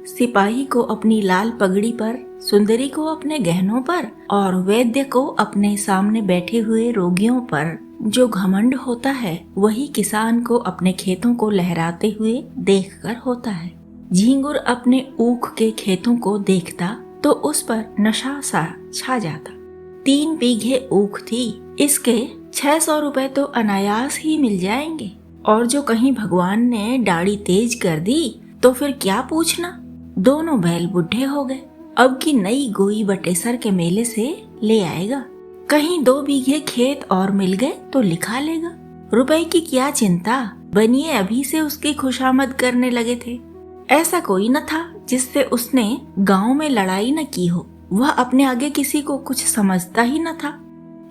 सिपाही को अपनी लाल पगड़ी पर, सुंदरी को अपने गहनों पर और वैद्य को अपने सामने बैठे हुए रोगियों पर जो घमंड होता है वही किसान को अपने खेतों को लहराते हुए देखकर होता है। झींगुर अपने ऊख के खेतों को देखता तो उस पर नशा सा छा जाता। 3 बीघे ऊख थी, इसके 600 रुपए तो अनायास ही मिल जाएंगे, और जो कहीं भगवान ने दाढ़ी तेज कर दी तो फिर क्या पूछना। दोनों बैल बुढ़े हो गए। अब की नई गोई बटेसर के मेले से ले आएगा। कहीं 2 बीघे खेत और मिल गए तो लिखा लेगा। रुपए की क्या चिंता, बनिए अभी से उसकी खुशामद करने लगे थे। ऐसा कोई न था जिससे उसने गांव में लड़ाई न की हो। वह अपने आगे किसी को कुछ समझता ही न था।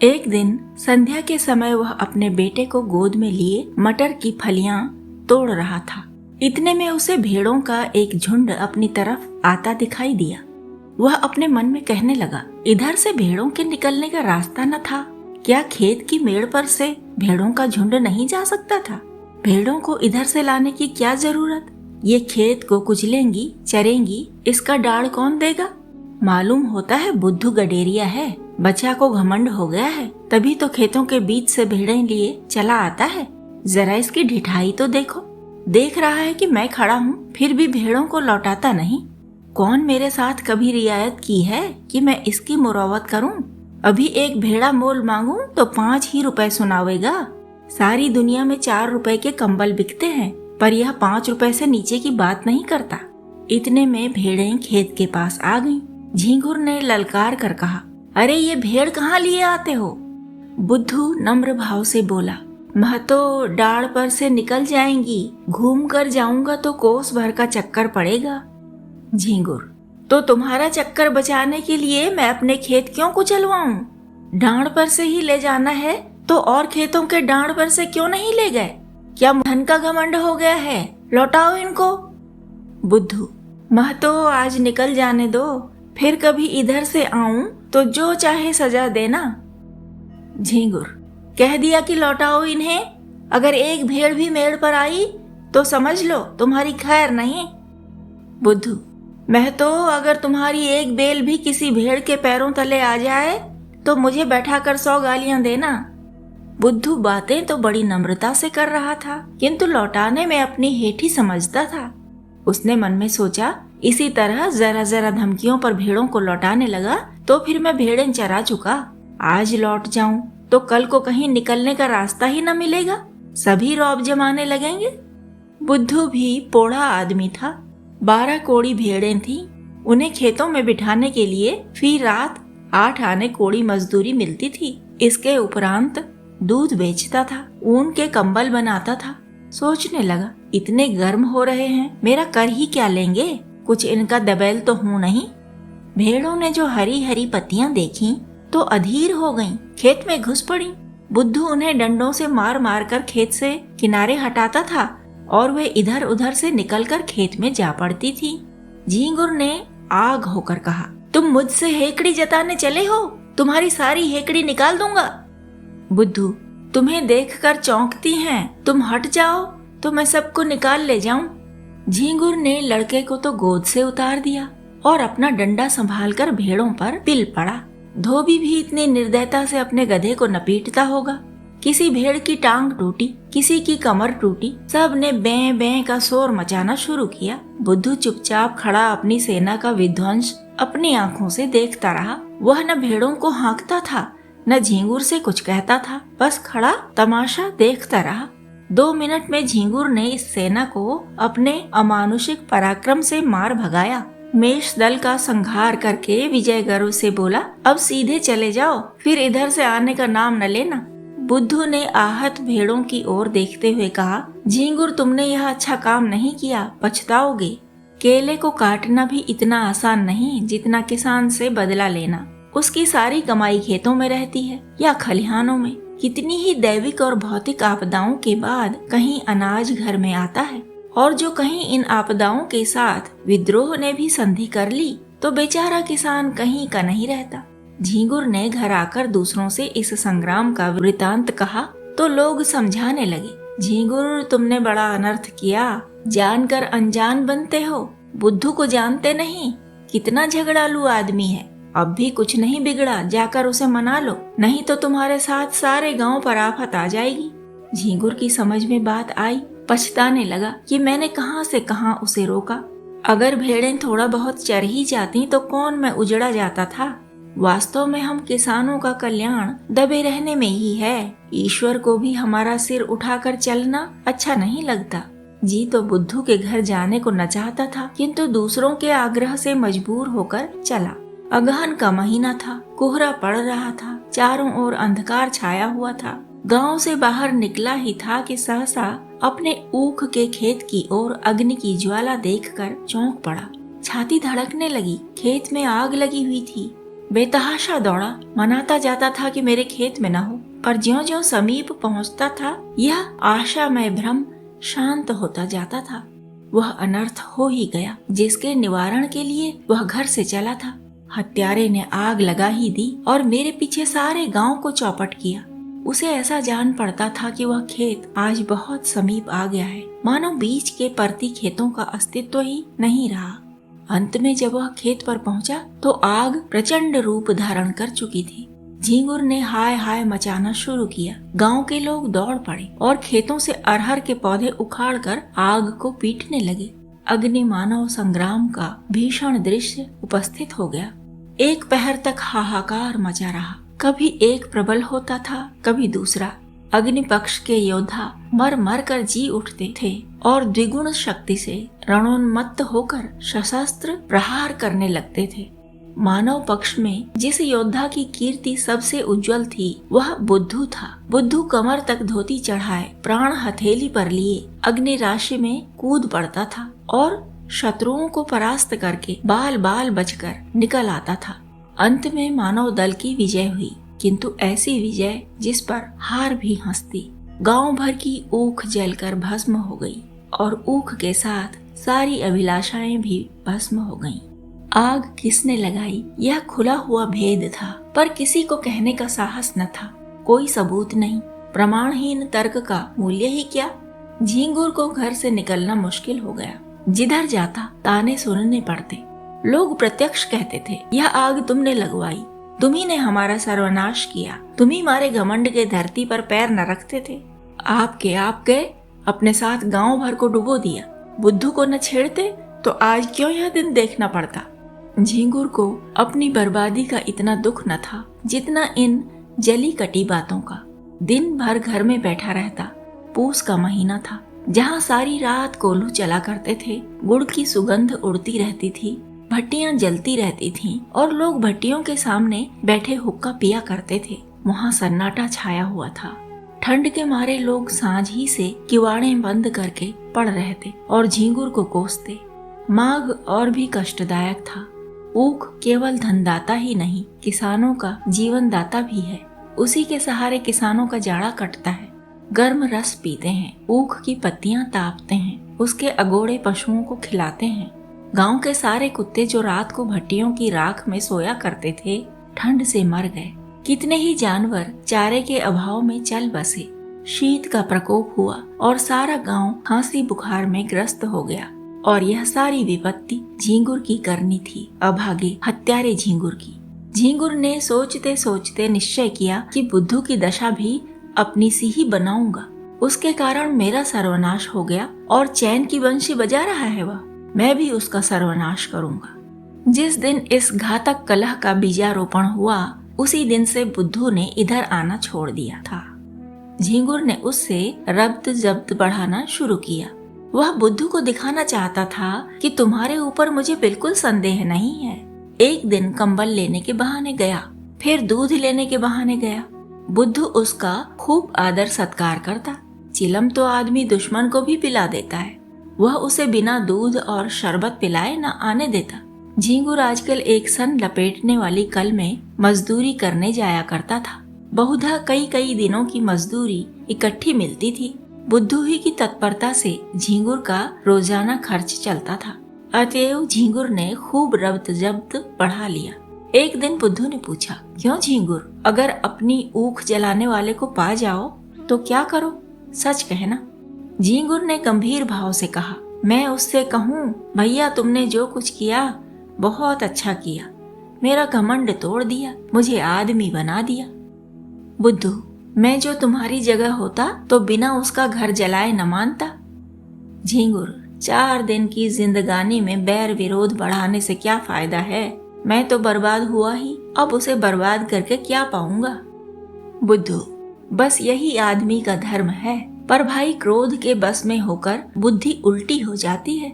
एक दिन संध्या के समय वह अपने बेटे को गोद में लिए मटर की फलियां तोड़ रहा था। इतने में उसे भेड़ों का एक झुंड अपनी तरफ आता दिखाई दिया। वह अपने मन में कहने लगा, इधर से भेड़ों के निकलने का रास्ता न था क्या? खेत की मेड़ पर से भेड़ों का झुंड नहीं जा सकता था? भेड़ों को इधर से लाने की क्या जरूरत? ये खेत को कुचलेंगी, चरेंगी, इसका डाढ़ कौन देगा? मालूम होता है बुद्धू गडेरिया है, बच्चा को घमंड हो गया है, तभी तो खेतों के बीच से भेड़ें लिए चला आता है। जरा इसकी ढिठाई तो देखो। देख रहा है कि मैं खड़ा हूँ, फिर भी भेड़ों को लौटाता नहीं। कौन मेरे साथ कभी रियायत की है कि मैं इसकी मुरावत करूं? अभी एक भेड़ा मोल मांगूं तो 5 ही रुपए सुनावेगा। सारी दुनिया में 4 रुपए के कंबल बिकते हैं, पर यह 5 रुपए से नीचे की बात नहीं करता। इतने में भेड़ें खेत के पास आ गईं। झींगुर ने ललकार कर कहा, अरे ये भेड़ कहाँ लिए आते हो? बुद्धू नम्र भाव से बोला, महतो डाढ़ पर से निकल जाएंगी, घूम कर जाऊंगा तो कोस भर का चक्कर पड़ेगा। झींगुर, तो तुम्हारा चक्कर बचाने के लिए मैं अपने खेत क्यों कुचलवाऊं? डाढ़ पर से ही ले जाना है तो और खेतों के डाढ़ पर से क्यों नहीं ले गए? क्या धन का घमंड हो गया है? लौटाओ इनको। बुद्धू, महतो आज निकल जाने दो, फिर कभी इधर से आऊं तो जो चाहे सजा देना। झींगुर, कह दिया कि लौटाओ इन्हें। अगर एक भेड़ भी मेड़ पर आई तो समझ लो तुम्हारी खैर नहीं। बुद्धू, महतो अगर तुम्हारी एक बेल भी किसी भेड़ के पैरों तले आ जाए तो मुझे बैठाकर 100 गालियां देना। बुद्धू बातें तो बड़ी नम्रता से कर रहा था, किंतु लौटाने में अपनी हेठी समझता था। उसने मन में सोचा, इसी तरह जरा जरा धमकियों पर भेड़ों को लौटाने लगा तो फिर मैं भेड़ें चरा चुका। आज लौट जाऊं तो कल को कहीं निकलने का रास्ता ही न मिलेगा, सभी रौब जमाने लगेंगे। बुद्धू भी पोढ़ा आदमी था। 12 कोड़ी भेड़ें थीं। उन्हें खेतों में बिठाने के लिए फी रात 8 आने कोड़ी मजदूरी मिलती थी। इसके उपरांत दूध बेचता था, ऊन के कंबल बनाता था। सोचने लगा, इतने गर्म हो रहे हैं, मेरा कर ही क्या लेंगे? कुछ इनका दबैल तो हूं नहीं। भेड़ों ने जो हरी हरी पत्तियां देखी तो अधीर हो गईं, खेत में घुस पड़ी। बुद्धू उन्हें डंडों से मार मार कर खेत से किनारे हटाता था और वे इधर उधर से निकलकर खेत में जा पड़ती थी। झींगुर ने आग होकर कहा, तुम मुझसे हेकड़ी जताने चले हो? तुम्हारी सारी हेकड़ी निकाल दूंगा। बुद्धू, तुम्हें देखकर चौंकती हैं, तुम हट जाओ तो मैं सबको निकाल ले जाऊं। झींगुर ने लड़के को तो गोद से उतार दिया और अपना डंडा संभालकर भेड़ों पर पिल पड़ा। धोबी भी इतनी निर्दयता से अपने गधे को नपीटता होगा। किसी भेड़ की टांग टूटी, किसी की कमर टूटी, सब ने बें बें का शोर मचाना शुरू किया। बुद्धू चुपचाप खड़ा अपनी सेना का विध्वंस अपनी आंखों से देखता रहा। वह न भेड़ों को हाँकता था, न झींगुर से कुछ कहता था, बस खड़ा तमाशा देखता रहा। 2 मिनट में झींगुर ने इस सेना को अपने अमानुषिक पराक्रम से मार भगाया। मेष दल का संहार करके विजय गर्व से बोला, अब सीधे चले जाओ, फिर इधर से आने का नाम न लेना। बुद्धू ने आहत भेड़ों की ओर देखते हुए कहा, झींगुर, तुमने यह अच्छा काम नहीं किया, पछताओगे। केले को काटना भी इतना आसान नहीं जितना किसान से बदला लेना। उसकी सारी कमाई खेतों में रहती है या खलिहानों में। कितनी ही दैविक और भौतिक आपदाओं के बाद कहीं अनाज घर में आता है, और जो कहीं इन आपदाओं के साथ विद्रोह ने भी संधि कर ली तो बेचारा किसान कहीं का नहीं रहता। झींगुर ने घर आकर दूसरों से इस संग्राम का वृतांत कहा तो लोग समझाने लगे, झींगुर, तुमने बड़ा अनर्थ किया, जानकर अनजान बनते हो। बुद्धू को जानते नहीं, कितना झगड़ालू आदमी है। अब भी कुछ नहीं बिगड़ा, जाकर उसे मना लो, नहीं तो तुम्हारे साथ सारे गांव पर आफत आ जाएगी। झींगुर की समझ में बात आई, पछताने लगा कि मैंने कहां से कहां उसे रोका। अगर भेड़ें थोड़ा बहुत चर ही जाती तो कौन मैं उजड़ा जाता था। वास्तव में हम किसानों का कल्याण दबे रहने में ही है। ईश्वर को भी हमारा सिर उठाकर चलना अच्छा नहीं लगता। जी तो बुद्धू के घर जाने को न चाहता था, किंतु दूसरों के आग्रह से मजबूर होकर चला। अगहन का महीना था, कोहरा पड़ रहा था, चारों ओर अंधकार छाया हुआ था। गांव से बाहर निकला ही था कि सहसा अपने ऊख के खेत की ओर अग्नि की ज्वाला देखकर चौंक पड़ा। छाती धड़कने लगी, खेत में आग लगी हुई थी। बेतहाशा दौड़ा, मनाता जाता था कि मेरे खेत में न हो, पर ज्यों-ज्यों समीप पहुंचता था यह आशामय भ्रम शांत होता जाता था। वह अनर्थ हो ही गया जिसके निवारण के लिए वह घर से चला था। हत्यारे ने आग लगा ही दी और मेरे पीछे सारे गांव को चौपट किया। उसे ऐसा जान पड़ता था कि वह खेत आज बहुत समीप आ गया है, मानो बीच के परती खेतों का अस्तित्व ही नहीं रहा। अंत में जब वह खेत पर पहुंचा तो आग प्रचंड रूप धारण कर चुकी थी। झींगुर ने हाय हाय मचाना शुरू किया। गांव के लोग दौड़ पड़े और खेतों से अरहर के पौधे उखाड़कर आग को पीटने लगे। अग्नि मानव संग्राम का भीषण दृश्य उपस्थित हो गया। एक पहर तक हाहाकार मचा रहा। कभी एक प्रबल होता था, कभी दूसरा। अग्नि पक्ष के योद्धा मर मर कर जी उठते थे और द्विगुण शक्ति से रणोन्मत्त होकर सशस्त्र प्रहार करने लगते थे। मानव पक्ष में जिस योद्धा की कीर्ति सबसे उज्जवल थी वह बुद्धू था। बुद्धू कमर तक धोती चढ़ाए, प्राण हथेली पर लिए अग्नि राशि में कूद पड़ता था और शत्रुओं को परास्त करके बाल बाल बचकर निकल आता था। अंत में मानव दल की विजय हुई, किंतु ऐसी विजय जिस पर हार भी हंसती। गांव भर की ऊख जलकर भस्म हो गई और ऊख के साथ सारी अभिलाषाएं भी भस्म हो गईं। आग किसने लगाई यह खुला हुआ भेद था, पर किसी को कहने का साहस न था। कोई सबूत नहीं, प्रमाणहीन तर्क का मूल्य ही क्या। झींगुर को घर से निकलना मुश्किल हो गया। जिधर जाता ताने सुनने पड़ते। लोग प्रत्यक्ष कहते थे, यह आग तुमने लगवाई, तुम्ही ने हमारा सर्वनाश किया, तुम्ही हमारे घमंड के धरती पर पैर न रखते थे। आप गए, अपने साथ गांव भर को डुबो दिया। बुद्धू को न छेड़ते तो आज क्यों यह दिन देखना पड़ता। झींगुर को अपनी बर्बादी का इतना दुख न था जितना इन जली कटी बातों का। दिन भर घर में बैठा रहता। पूस का महीना था, जहाँ सारी रात कोल्हू चला करते थे। गुड़ की सुगंध उड़ती रहती थी, भट्टियां जलती रहती थीं और लोग भट्टियों के सामने बैठे हुक्का पिया करते थे। वहाँ सन्नाटा छाया हुआ था। ठंड के मारे लोग सांझ ही से किवाड़ें बंद करके पड़ रहे थे और झींगुर को कोसते। माघ और भी कष्टदायक था। ऊख केवल धनदाता ही नहीं, किसानों का जीवन दाता भी है। उसी के सहारे किसानों का जाड़ा कटता है। गर्म रस पीते हैं, ऊख की पत्तियां तापते हैं, उसके अगोड़े पशुओं को खिलाते हैं। गांव के सारे कुत्ते जो रात को भट्टियों की राख में सोया करते थे, ठंड से मर गए। कितने ही जानवर चारे के अभाव में चल बसे। शीत का प्रकोप हुआ और सारा गांव खांसी बुखार में ग्रस्त हो गया। और यह सारी विपत्ति झींगुर की करनी थी, अभागे हत्यारे झींगुर की। झींगुर ने सोचते सोचते निश्चय किया कि बुद्धू की दशा भी अपनी सी ही बनाऊंगा। उसके कारण मेरा सर्वनाश हो गया और चैन की बंशी बजा रहा है वह, मैं भी उसका सर्वनाश करूंगा। जिस दिन इस घातक कलह का बीजारोपण हुआ, उसी दिन से बुद्धू ने इधर आना छोड़ दिया था। झींगुर ने उससे रब्त जब्त बढ़ाना शुरू किया। वह बुद्धू को दिखाना चाहता था कि तुम्हारे ऊपर मुझे बिल्कुल संदेह नहीं है। एक दिन कंबल लेने के बहाने गया, फिर दूध लेने के बहाने गया। बुद्धू उसका खूब आदर सत्कार करता। चिलम तो आदमी दुश्मन को भी पिला देता है, वह उसे बिना दूध और शरबत पिलाए न आने देता। झींगुर आजकल एक सन लपेटने वाली कल में मजदूरी करने जाया करता था। बहुधा कई दिनों की मजदूरी इकट्ठी मिलती थी। बुद्धू ही की तत्परता से झींगुर का रोजाना खर्च चलता था। अतएव झींगुर ने खूब रब्त जब्त बढ़ा लिया। एक दिन बुद्धू ने पूछा, क्यों झींगुर, अगर अपनी ऊख जलाने वाले को पा जाओ तो क्या करो, सच कहना। झींगुर ने गंभीर भाव से कहा, मैं उससे कहूँ, भैया तुमने जो कुछ किया बहुत अच्छा किया, मेरा घमंड तोड़ दिया, मुझे आदमी बना दिया। बुद्धू, मैं जो तुम्हारी जगह होता तो बिना उसका घर जलाए न मानता। झींगुर, 4 दिन की जिंदगानी में बैर विरोध बढ़ाने से क्या फायदा है? मैं तो बर्बाद हुआ ही, अब उसे बर्बाद करके क्या पाऊंगा। बुद्धू, बस यही आदमी का धर्म है, पर भाई क्रोध के बस में होकर बुद्धि उल्टी हो जाती है।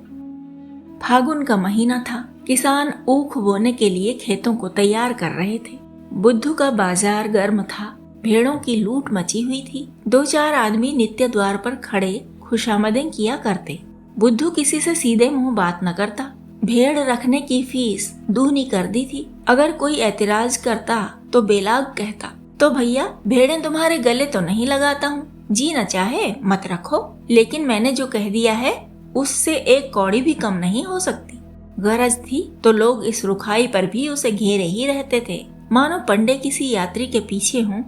फागुन का महीना था, किसान ऊख बोने के लिए खेतों को तैयार कर रहे थे। बुद्धू का बाजार गर्म था, भेड़ों की लूट मची हुई थी। 2-4 आदमी नित्य द्वार पर खड़े खुशामदें किया करते। बुद्धू किसी से सीधे मुंह बात न करता। भेड़ रखने की फीस दूनी कर दी थी। अगर कोई ऐतराज करता तो बेलाग कहता, तो भैया भेड़ें तुम्हारे गले तो नहीं लगाता हूँ, जी न चाहे मत रखो, लेकिन मैंने जो कह दिया है उससे 1 कौड़ी भी कम नहीं हो सकती। गरज थी तो लोग इस रुखाई पर भी उसे घेरे ही रहते थे, मानो पंडे किसी यात्री के पीछे हों।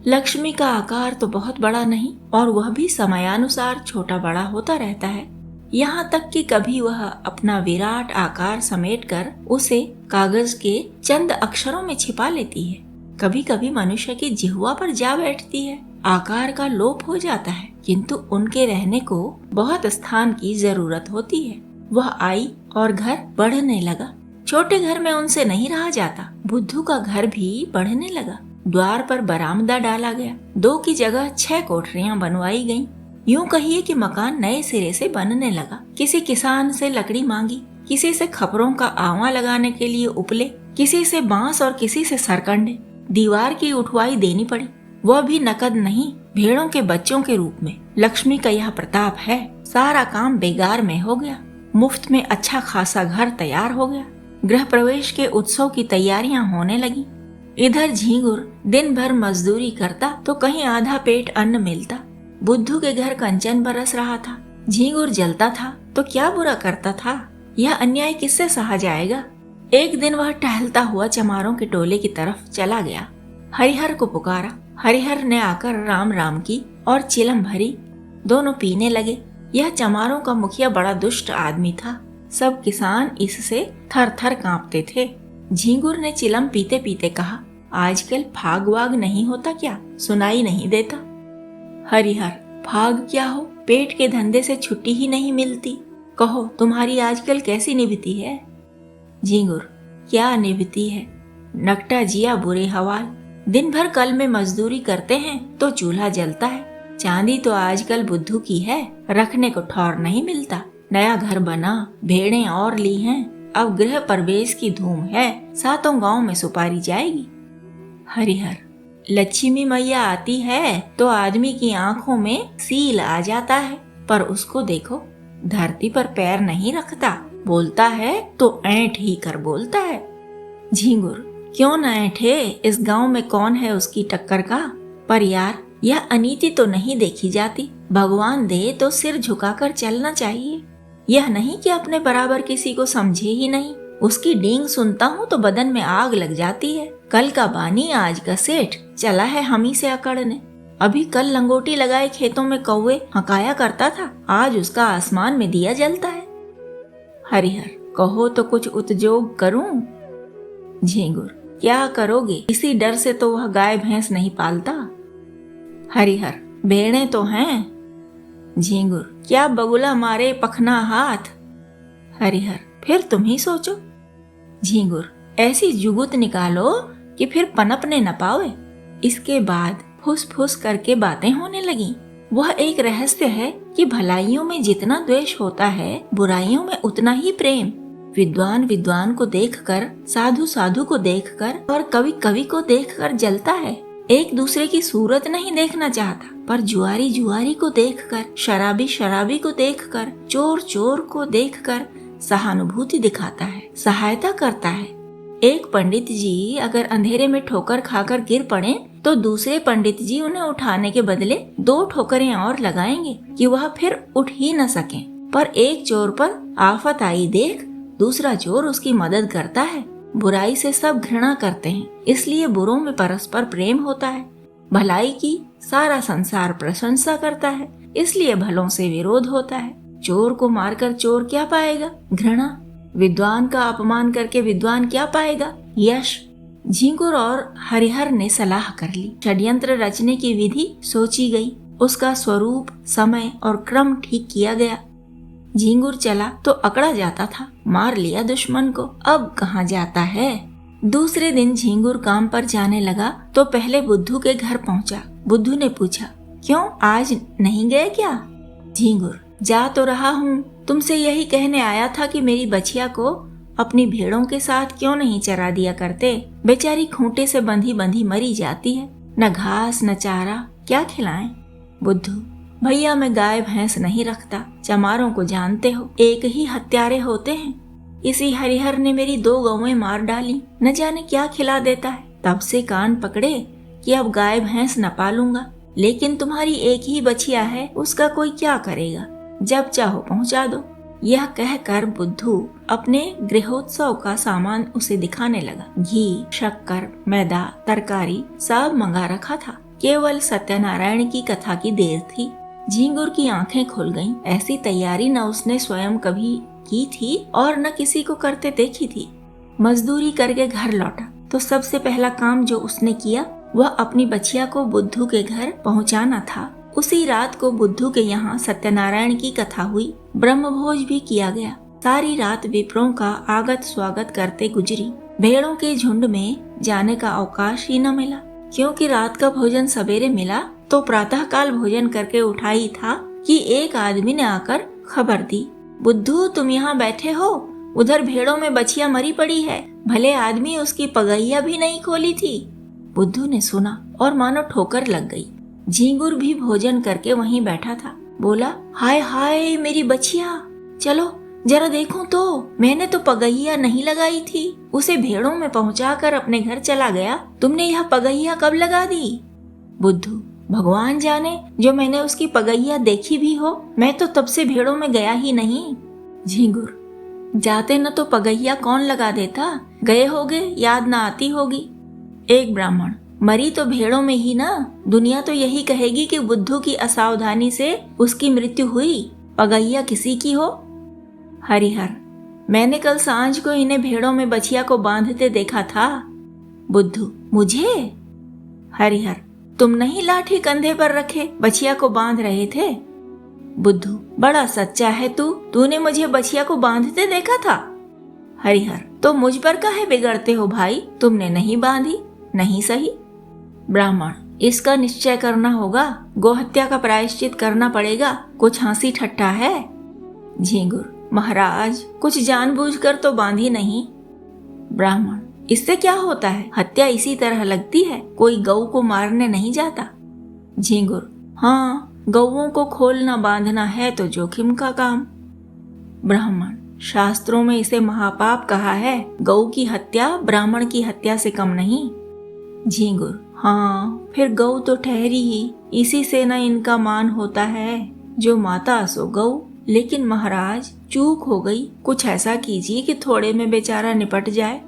लक्ष्मी का आकार तो बहुत बड़ा नहीं, और वह भी समयानुसार छोटा बड़ा होता रहता है। यहाँ तक कि कभी वह अपना विराट आकार समेटकर उसे कागज के चंद अक्षरों में छिपा लेती है। कभी कभी मनुष्य की जिह्वा पर जा बैठती है। आकार का लोप हो जाता है, किंतु उनके रहने को बहुत स्थान की जरूरत होती है। वह आई और घर बढ़ने लगा। छोटे घर में उनसे नहीं रहा जाता। बुद्धू का घर भी बढ़ने लगा। द्वार पर बरामदा डाला गया। 2 की जगह 6 कोठरियां बनवाई गईं। यूं कहिए कि मकान नए सिरे से बनने लगा। किसी किसान से लकड़ी मांगी, किसी से खपरों का आवा लगाने के लिए उपले, किसी से बांस और किसी से सरकंडे। दीवार की उठवाई देनी पड़ी, वह भी नकद नहीं, भेड़ों के बच्चों के रूप में। लक्ष्मी का यह प्रताप है, सारा काम बेगार में हो गया। मुफ्त में अच्छा खासा घर तैयार हो गया। गृह प्रवेश के उत्सव की तैयारियां होने लगी। इधर झींगुर दिन भर मजदूरी करता तो कहीं आधा पेट अन्न मिलता। बुद्धू के घर कंचन बरस रहा था। झींगुर जलता था तो क्या बुरा करता था? यह अन्याय किससे सहा जाएगा? एक दिन वह टहलता हुआ चमारों के टोले की तरफ चला गया। हरिहर को पुकारा। हरिहर ने आकर राम राम की और चिलम भरी। दोनों पीने लगे। यह चमारों का मुखिया बड़ा दुष्ट आदमी था। सब किसान इससे थर थर कांपते थे। झींगुर ने चिलम पीते पीते कहा, आजकल फाग वाग नहीं होता क्या? सुनाई नहीं देता। हरिहर, फाग क्या हो? पेट के धंधे से छुट्टी ही नहीं मिलती। कहो तुम्हारी आजकल कैसी निभती है? झींगुर, क्या निभती है? नकटा जिया बुरे हवाल। दिन भर कल में मजदूरी करते हैं तो चूल्हा जलता है। चांदी तो आजकल बुद्धू की है, रखने को ठौर नहीं मिलता। नया घर बना, भेड़ें और ली हैं, अब गृह प्रवेश की धूम है, 7 गांव में सुपारी जाएगी। हरिहर, लक्ष्मी मैया आती है तो आदमी की आंखों में सील आ जाता है, पर उसको देखो, धरती पर पैर नहीं रखता, बोलता है तो ऐंठ ही कर बोलता है। झींगुर, क्यों न ऐंठे, इस गांव में कौन है उसकी टक्कर का? पर यार, यह अनीति तो नहीं देखी जाती। भगवान दे तो सिर झुकाकर चलना चाहिए। यह नहीं कि अपने बराबर किसी को समझे ही नहीं। उसकी डींग सुनता हूँ तो बदन में आग लग जाती है। कल का बानी आज का सेठ, चला है हमी से अकड़ने। अभी कल लंगोटी लगाए खेतों में कौवे हकाया करता था, आज उसका आसमान में दिया जलता है। हरिहर, कहो तो कुछ उद्योग करूं? झींगुर, क्या करोगे? इसी डर से तो वह गाय भैंस नहीं पालता। हरिहर, भेड़ें तो हैं। झींगुर, क्या बगुला मारे पखना हाथ। हरिहर, फिर तुम ही सोचो। झींगुर, ऐसी जुगुत निकालो कि फिर पनपने न पावे। इसके बाद फुस फुस करके बातें होने लगी। वह एक रहस्य है कि भलाइयों में जितना द्वेष होता है, बुराइयों में उतना ही प्रेम। विद्वान विद्वान को देखकर, साधु साधु को देखकर और कवि कवि को देखकर जलता है। एक दूसरे की सूरत नहीं देखना चाहता, पर जुआरी जुआरी को देखकर, शराबी शराबी को देखकर, चोर चोर को देखकर सहानुभूति दिखाता है, सहायता करता है। एक पंडित जी अगर अंधेरे में ठोकर खाकर गिर पड़े तो दूसरे पंडित जी उन्हें उठाने के बदले 2 ठोकरें और लगाएंगे कि वह फिर उठ ही न सके। पर एक चोर पर आफत आई देख दूसरा चोर उसकी मदद करता है। बुराई से सब घृणा करते हैं, इसलिए बुरों में परस्पर प्रेम होता है। भलाई की सारा संसार प्रशंसा करता है, इसलिए भलों से विरोध होता है। चोर को मारकर चोर क्या पाएगा? घृणा। विद्वान का अपमान करके विद्वान क्या पाएगा? यश। झींगुर और हरिहर ने सलाह कर ली। षड्यंत्र रचने की विधि सोची गई, उसका स्वरूप, समय और क्रम ठीक किया गया। झींगुर चला तो अकड़ा जाता था, मार लिया दुश्मन को, अब कहाँ जाता है। दूसरे दिन झींगुर काम पर जाने लगा तो पहले बुद्धू के घर पहुंचा। बुद्धू ने पूछा, क्यों आज नहीं गए क्या? झींगुर, जा तो रहा हूँ, तुमसे यही कहने आया था कि मेरी बछिया को अपनी भेड़ों के साथ क्यों नहीं चरा दिया करते। बेचारी खूंटे से बंधी बंधी मरी जाती है, न घास न चारा, क्या खिलाएं। बुद्धू, भैया मैं गाय भैंस नहीं रखता, चमारों को जानते हो, एक ही हत्यारे होते हैं। इसी हरिहर ने मेरी 2 गौएं मार डाली, न जाने क्या खिला देता है। तब से कान पकड़े कि अब गाय भैंस न पालूंगा, लेकिन तुम्हारी एक ही बछिया है, उसका कोई क्या करेगा, जब चाहो पहुंचा दो। यह कहकर बुद्धू अपने गृहोत्सव का सामान उसे दिखाने लगा। घी, शक्कर, मैदा, तरकारी सब मंगा रखा था। केवल सत्यनारायण की कथा की देर थी। झींगुर की आंखें खुल गईं। ऐसी तैयारी न उसने स्वयं कभी की थी और न किसी को करते देखी थी। मजदूरी करके घर लौटा तो सबसे पहला काम जो उसने किया वह अपनी बछिया को बुद्धू के घर पहुंचाना था। उसी रात को बुद्धू के यहाँ सत्यनारायण की कथा हुई, ब्रह्मभोज भी किया गया। सारी रात विप्रों का आगत स्वागत करते गुजरी। भेड़ों के झुंड में जाने का अवकाश ही न मिला, क्योंकि रात का भोजन सवेरे मिला तो प्रातः काल भोजन करके उठा ही था कि एक आदमी ने आकर खबर दी, बुद्धू तुम यहाँ बैठे हो, उधर भेड़ों में बछिया मरी पड़ी है। भले आदमी उसकी पगैया भी नहीं खोली थी। बुद्धू ने सुना और मानो ठोकर लग गई। झींगुर भी भोजन करके वहीं बैठा था। बोला, हाय हाय मेरी बछिया, चलो जरा देखूं तो, मैंने तो पगैया नहीं लगाई थी, उसे भेड़ों में पहुंचाकर अपने घर चला गया। तुमने यह पगैया कब लगा दी? बुद्धू, भगवान जाने, जो मैंने उसकी पगैया देखी भी हो, मैं तो तब से भेड़ों में गया ही नहीं। झींगुर, जाते न तो पगैया कौन लगा देता, गए होगे, याद न आती होगी। एक ब्राह्मण, मरी तो भेड़ों में ही ना, दुनिया तो यही कहेगी कि बुद्धू की असावधानी से उसकी मृत्यु हुई, पगैया किसी की हो। हरिहर, मैंने कल सांझ को इन्हें भेड़ों में बछिया को बांधते देखा था। बुद्धू, मुझे? हरिहर, तुम नहीं लाठी कंधे पर रखे बछिया को बांध रहे थे? बुद्धू, बड़ा सच्चा है तू, तूने मुझे बछिया को बांधते देखा था। हरिहर, तो मुझ पर काहे बिगड़ते हो भाई, तुमने नहीं बांधी, नहीं सही। ब्राह्मण, इसका निश्चय करना होगा, गोहत्या का प्रायश्चित करना पड़ेगा, कुछ हंसी ठट्ठा है। झींगुर, महाराज कुछ जानबूझकर तो बांधी नहीं। ब्राह्मण, इससे क्या होता है, हत्या इसी तरह लगती है, कोई गऊ को मारने नहीं जाता। झींगुर, हाँ, गऊओं को खोलना बांधना है तो जोखिम का काम। ब्राह्मण, शास्त्रों में इसे महापाप कहा है, गऊ की हत्या ब्राह्मण की हत्या से कम नहीं। झींगुर, हाँ, फिर गऊ तो ठहरी ही, इसी से न इनका मान होता है, जो माता सो गऊ। लेकिन महाराज चूक हो गई, कुछ ऐसा कीजिए कि थोड़े में बेचारा निपट जाए।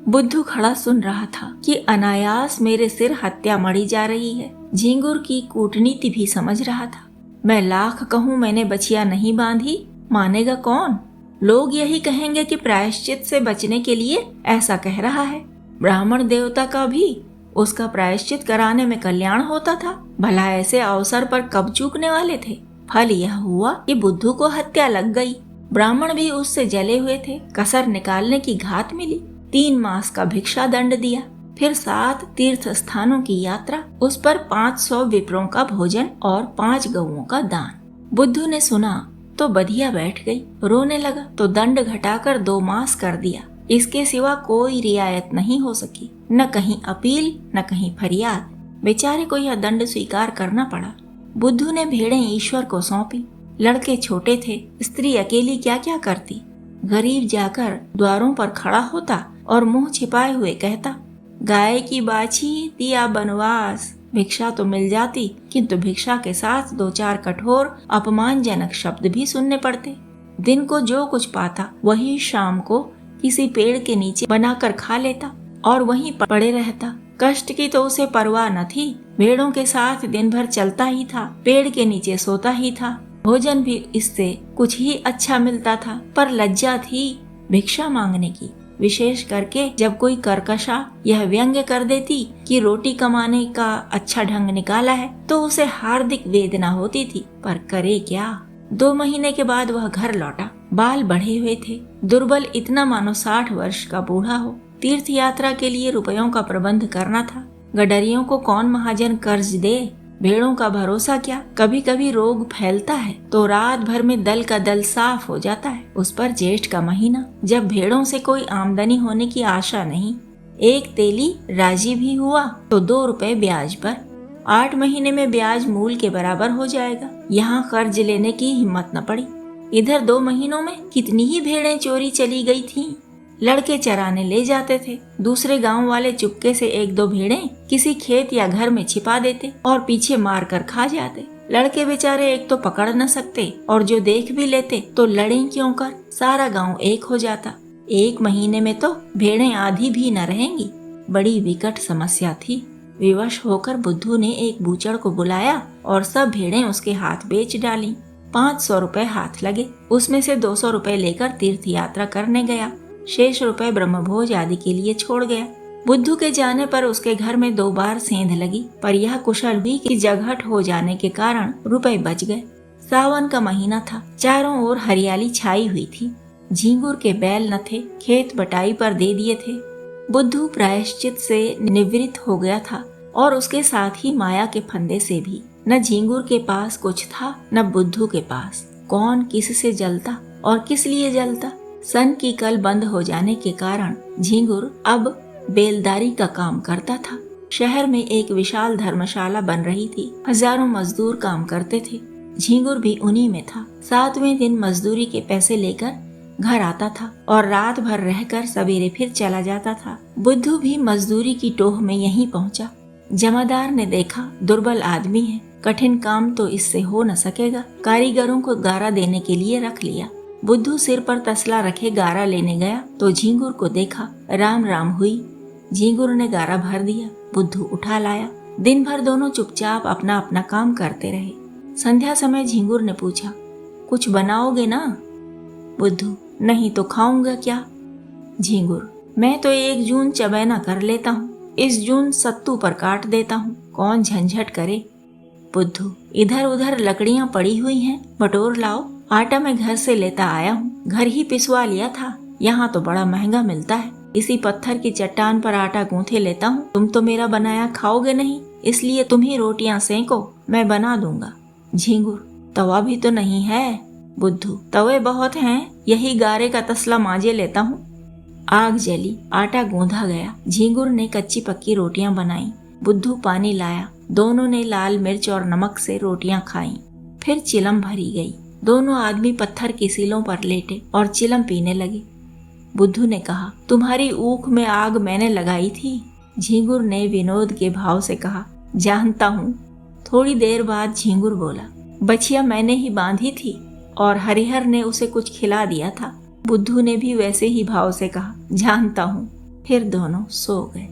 बुद्धू खड़ा सुन रहा था कि अनायास मेरे सिर हत्या मरी जा रही है। झींगुर की कूटनीति भी समझ रहा था। मैं लाख कहूँ मैंने बछिया नहीं बांधी, मानेगा कौन? लोग यही कहेंगे कि प्रायश्चित से बचने के लिए ऐसा कह रहा है। ब्राह्मण देवता का भी उसका प्रायश्चित कराने में कल्याण होता था, भला ऐसे अवसर पर कब चूकने वाले थे। फल यह हुआ कि बुद्धू को हत्या लग गई। ब्राह्मण भी उससे जले हुए थे, कसर निकालने की घात मिली। 3 मास का भिक्षा दंड दिया, फिर 7 तीर्थ स्थानों की यात्रा, उस पर 500 विप्रों का भोजन और 5 गऊओं का दान। बुद्धू ने सुना तो बधिया बैठ गई, रोने लगा तो दंड घटाकर 2 मास कर दिया। इसके सिवा कोई रियायत नहीं हो सकी, न कहीं अपील न कहीं फरियाद। बेचारे को यह दंड स्वीकार करना पड़ा। बुद्धू ने भेड़ें ईश्वर को सौंपी। लड़के छोटे थे, स्त्री अकेली क्या क्या करती। गरीब जाकर द्वारों पर खड़ा होता और मुंह छिपाए हुए कहता, गाय की बाछी दिया बनवास। भिक्षा तो मिल जाती, किंतु भिक्षा के साथ 2-4 कठोर अपमानजनक शब्द भी सुनने पड़ते। दिन को जो कुछ पाता वही शाम को किसी पेड़ के नीचे बनाकर खा लेता और वहीं पड़े रहता। कष्ट की तो उसे परवाह न थी, भेड़ों के साथ दिन भर चलता ही था, पेड़ के नीचे सोता ही था। भोजन भी इससे कुछ ही अच्छा मिलता था, पर लज्जा थी भिक्षा मांगने की, विशेष करके जब कोई कर्कशा यह व्यंग्य कर देती कि रोटी कमाने का अच्छा ढंग निकाला है, तो उसे हार्दिक वेदना होती थी। पर करे क्या। 2 महीने के बाद वह घर लौटा। बाल बढ़े हुए थे, दुर्बल इतना मानो 60 वर्ष का बूढ़ा हो। तीर्थ यात्रा के लिए रुपयों का प्रबंध करना था। गडरियों को कौन महाजन कर्ज दे, भेड़ों का भरोसा क्या। कभी कभी रोग फैलता है तो रात भर में दल का दल साफ हो जाता है। उस पर जेठ का महीना, जब भेड़ों से कोई आमदनी होने की आशा नहीं। एक तेली राजी भी हुआ तो 2 रुपए ब्याज पर। 8 महीने में ब्याज मूल के बराबर हो जाएगा। यहाँ कर्ज लेने की हिम्मत न पड़ी। इधर 2 महीनों में कितनी ही भेड़ें चोरी चली गई थीं। लड़के चराने ले जाते थे। दूसरे गांव वाले चुपके से 1-2 भेड़ें किसी खेत या घर में छिपा देते और पीछे मार कर खा जाते। लड़के बेचारे एक तो पकड़ न सकते और जो देख भी लेते तो लड़ें क्यों कर, सारा गांव एक हो जाता। 1 महीने में तो भेड़ें आधी भी न रहेंगी। बड़ी विकट समस्या थी। विवश होकर बुद्धू ने एक बूचड़ को बुलाया और सब भेड़ें उसके हाथ बेच डाली। 500 रुपए हाथ लगे। उसमें से 200 रुपए लेकर तीर्थ यात्रा करने गया। शेष रुपए ब्रह्मभोज आदि के लिए छोड़ गया। बुद्धू के जाने पर उसके घर में 2 बार सेंध लगी, पर यह कुशल हुई कि जगहट हो जाने के कारण रुपए बच गए। सावन का महीना था, चारों ओर हरियाली छाई हुई थी। झींगुर के बैल न थे, खेत बटाई पर दे दिए थे। बुद्धू प्रायश्चित से निवृत्त हो गया था और उसके साथ ही माया के फंदे से भी। न झींगुर के पास कुछ था, न बुद्धू के पास। कौन किस से जलता और किस लिए जलता। सन की कल बंद हो जाने के कारण झींगुर अब बेलदारी का काम करता था। शहर में एक विशाल धर्मशाला बन रही थी। हजारों मजदूर काम करते थे। झींगुर भी उन्हीं में था। 7वें दिन मजदूरी के पैसे लेकर घर आता था और रात भर रहकर सवेरे फिर चला जाता था। बुद्धू भी मजदूरी की टोह में यहीं पहुंचा। जमादार ने देखा दुर्बल आदमी है, कठिन काम तो इससे हो न सकेगा। कारीगरों को गारा देने के लिए रख लिया। बुद्धू सिर पर तसला रखे गारा लेने गया तो झींगुर को देखा। राम राम हुई। झींगुर ने गारा भर दिया, बुद्धू उठा लाया। दिन भर दोनों चुपचाप अपना अपना काम करते रहे। संध्या समय झींगुर ने पूछा, कुछ बनाओगे ना? बुद्धू, नहीं तो खाऊंगा क्या। झींगुर, मैं तो 1 जून चबैना कर लेता हूँ, इस जून सत्तू पर काट देता हूँ, कौन झंझट करे। बुद्धू, इधर उधर लकड़ियाँ पड़ी हुई हैं, बटोर लाओ। आटा मैं घर से लेता आया हूँ, घर ही पिसवा लिया था। यहाँ तो बड़ा महंगा मिलता है। इसी पत्थर की चट्टान पर आटा गूंथे लेता हूँ। तुम तो मेरा बनाया खाओगे नहीं, इसलिए तुम ही रोटियां सेंको, मैं बना दूंगा। झींगुर, तवा भी तो नहीं है। बुद्धू, तवे बहुत हैं, यही गारे का तसला मांजे लेता हूँ। आग जली, आटा गूंधा गया। झींगुर ने कच्ची पक्की रोटियां बनाई। बुद्धू पानी लाया। दोनों ने लाल मिर्च और नमक से रोटियां खाईं। फिर चिलम भरी गई। दोनों आदमी पत्थर की सीलों पर लेटे और चिलम पीने लगे। बुद्धू ने कहा, तुम्हारी ऊख में आग मैंने लगाई थी। झींगुर ने विनोद के भाव से कहा, जानता हूँ। थोड़ी देर बाद झींगुर बोला, बछिया मैंने ही बांधी थी और हरिहर ने उसे कुछ खिला दिया था। बुद्धू ने भी वैसे ही भाव से कहा, जानता हूँ। फिर दोनों सो गए।